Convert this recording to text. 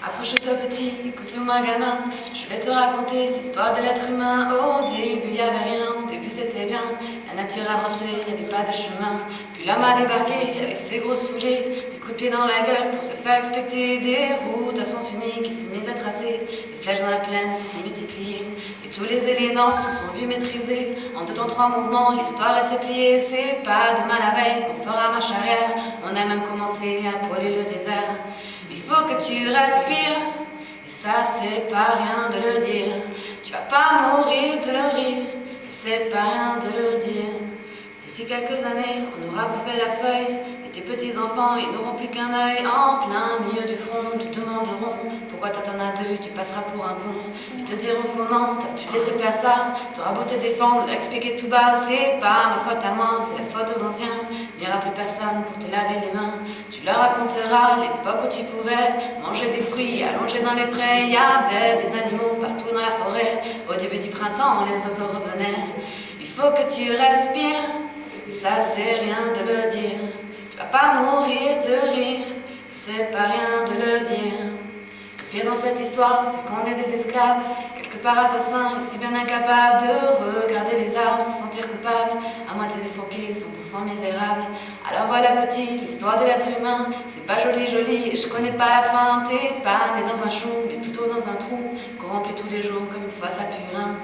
Approche-toi petit, écoute-moi gamin, je vais te raconter l'histoire de l'être humain. Au début y avait rien, au début c'était bien, la nature avançait, y avait pas de chemin. Puis l'homme a débarqué avec ses gros souliers, des coups de pied dans la gueule pour se faire respecter. Des routes à sens unique qui s'est mise à tracer, les flèches dans la plaine se sont multipliées, et tous les éléments se sont vus maîtrisés. En 2 temps 3 mouvements, l'histoire était pliée. C'est pas demain la veille qu'on fera marche arrière, on a même commencé à poiler le désert. Il faut que tu respires, et ça c'est pas rien de le dire. Tu vas pas mourir de rire, c'est pas rien de le dire. D'ici quelques années, on aura bouffé la feuille, et tes petits enfants, ils n'auront plus qu'un œil. En plein milieu du front, te demanderont pourquoi toi t'en as 2, tu passeras pour un con. Ils te diront comment t'as pu laisser faire ça, t'auras beau te défendre, l'expliquer tout bas. C'est pas ma faute à moi, c'est la faute aux anciens. Il n'y aura plus personne pour te laver les mains. Tu leur raconteras l'époque où tu pouvais manger des fruits allongés dans les prés. Il y avait des animaux partout dans la forêt. Au début du printemps, les oiseaux revenaient. Il faut que tu respires, et ça c'est rien de le dire. Tu vas pas mourir de rire, c'est pas rien de le dire. Le pire dans cette histoire, c'est qu'on est des esclaves, quelque part assassins, et si bien incapables de regarder les arbres, se sentir coupables, à moitié défoqués, 100% misérables. Alors voilà petit, l'histoire de l'être humain, c'est pas joli joli, et je connais pas la fin. T'es pas né dans un chou, mais plutôt dans un trou, qu'on remplit tous les jours comme une fosse à purin.